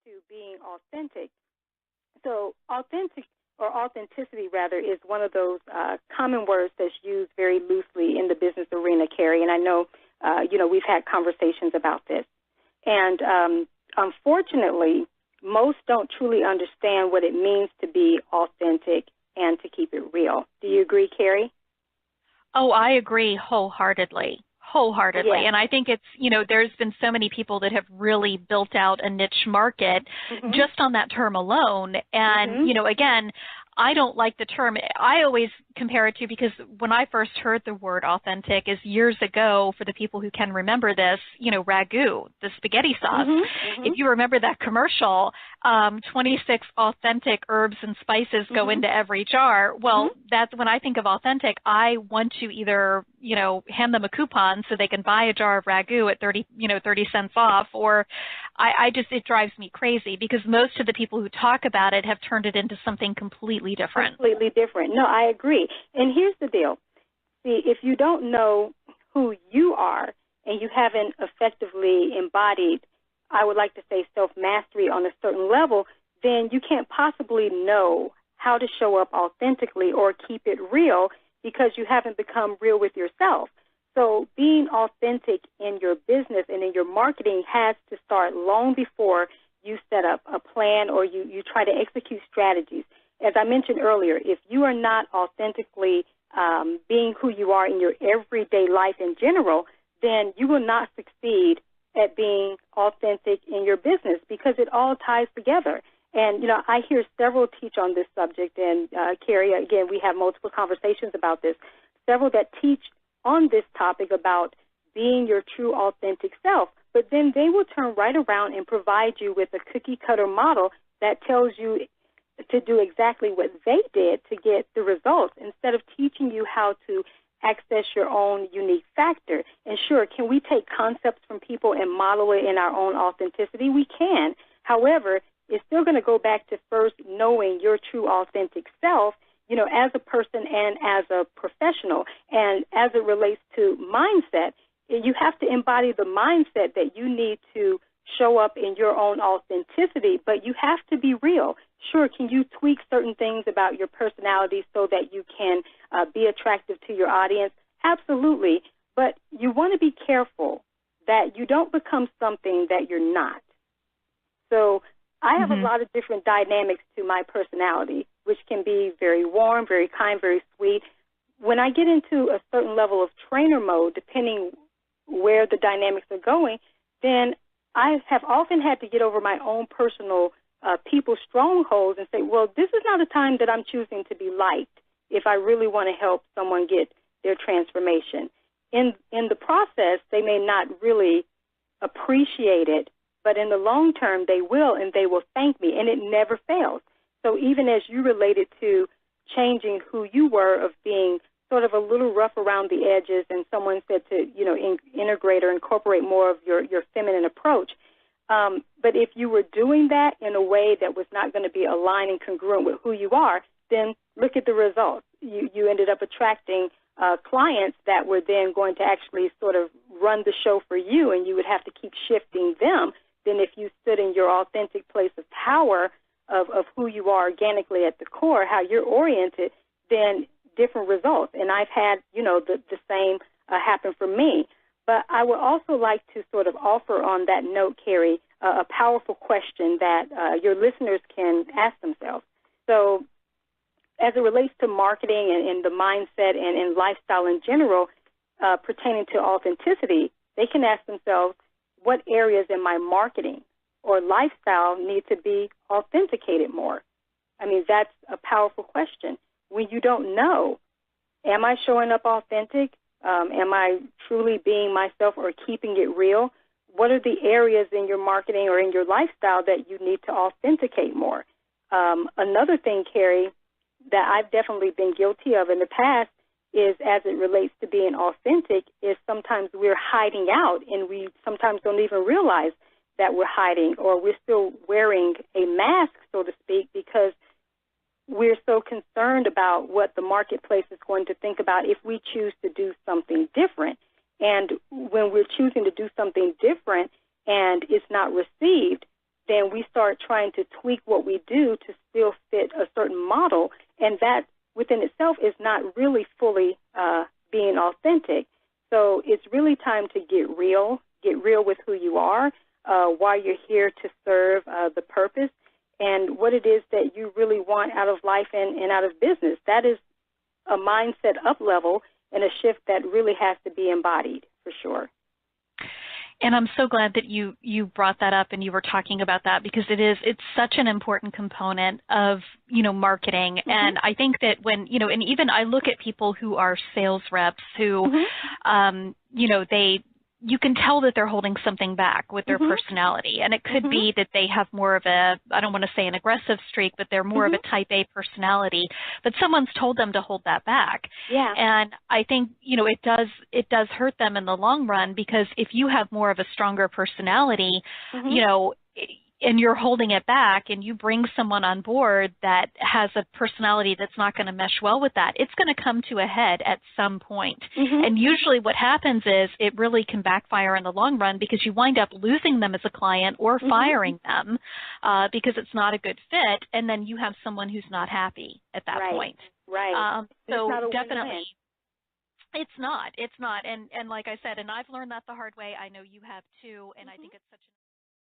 to being authentic, so authenticity rather, is one of those common words that's used very loosely in the business arena, Kerry, and I know, we've had conversations about this. And unfortunately, most don't truly understand what it means to be authentic and to keep it real. Do you agree, Kerry? Oh, I agree wholeheartedly. Wholeheartedly. Yeah. And I think it's, there's been so many people that have really built out a niche market just on that term alone. And, again, I don't like the term. I always compare it to, because when I first heard the word authentic is years ago, for the people who can remember this, ragu, the spaghetti sauce. If you remember that commercial, 26 authentic herbs and spices go into every jar. Well, that's when I think of authentic, I want to either, hand them a coupon so they can buy a jar of ragu at 30 cents off, or it drives me crazy, because most of the people who talk about it have turned it into something completely different. Completely different. No, I agree. And here's the deal. See, if you don't know who you are and you haven't effectively embodied, I would like to say, self-mastery on a certain level, then you can't possibly know how to show up authentically or keep it real, because you haven't become real with yourself. So being authentic in your business and in your marketing has to start long before you set up a plan or you try to execute strategies. As I mentioned earlier, if you are not authentically being who you are in your everyday life in general, then you will not succeed at being authentic in your business, because it all ties together. And, I hear several teach on this subject, and Kerry, again, we have multiple conversations about this, several that teach on this topic about being your true authentic self, but then they will turn right around and provide you with a cookie-cutter model that tells you to do exactly what they did to get the results, instead of teaching you how to access your own unique factor. And sure, can we take concepts from people and model it in our own authenticity? We can. However, it's still going to go back to first knowing your true authentic self, as a person and as a professional. And as it relates to mindset, you have to embody the mindset that you need to show up in your own authenticity, but you have to be real. Sure, can you tweak certain things about your personality so that you can be attractive to your audience? Absolutely. But you want to be careful that you don't become something that you're not. So I have a lot of different dynamics to my personality, which can be very warm, very kind, very sweet. When I get into a certain level of trainer mode, depending where the dynamics are going, then I have often had to get over my own personal people strongholds and say, well, this is not a time that I'm choosing to be liked if I really want to help someone get their transformation. In the process, they may not really appreciate it, but in the long term, they will, and they will thank me, and it never fails. So even as you related to changing who you were, of being sort of a little rough around the edges, and someone said to, integrate or incorporate more of your feminine approach. But if you were doing that in a way that was not going to be aligned and congruent with who you are, then look at the results. You ended up attracting clients that were then going to actually sort of run the show for you, and you would have to keep shifting them. Then if you stood in your authentic place of power of who you are organically at the core, how you're oriented, then different results. And I've had, the same happen for me. But I would also like to sort of offer on that note, Kerry, a powerful question that your listeners can ask themselves. So as it relates to marketing and the mindset and lifestyle in general pertaining to authenticity, they can ask themselves, what areas in my marketing or lifestyle need to be authenticated more? I mean, that's a powerful question. When you don't know, am I showing up authentic? Am I truly being myself or keeping it real? What are the areas in your marketing or in your lifestyle that you need to authenticate more? Another thing, Kerry, that I've definitely been guilty of in the past is, as it relates to being authentic, is sometimes we're hiding out, and we sometimes don't even realize that we're hiding, or we're still wearing a mask, so to speak, because we're so concerned about what the marketplace is going to think about if we choose to do something different. And when we're choosing to do something different and it's not received, then we start trying to tweak what we do to still fit a certain model, and that within itself is not really fully being authentic. So it's really time to get real with who you are, why you're here to serve the purpose, and what it is that you really want out of life and out of business. That is a mindset up level and a shift that really has to be embodied for sure. And I'm so glad that you brought that up and you were talking about that, because it's such an important component of, marketing. Mm-hmm. And I think that when, and even I look at people who are sales reps who, you can tell that they're holding something back with their personality. And it could be that they have more of a, I don't want to say an aggressive streak, but they're more of a type A personality, but someone's told them to hold that back. Yeah. And I think, it does hurt them in the long run, because if you have more of a stronger personality, and you're holding it back, and you bring someone on board that has a personality that's not going to mesh well with that, it's going to come to a head at some point. And usually what happens is it really can backfire in the long run, because you wind up losing them as a client or firing them because it's not a good fit, and then you have someone who's not happy at that point. Right. So definitely. It's not. And like I said, and I've learned that the hard way. I know you have too, and I think it's such an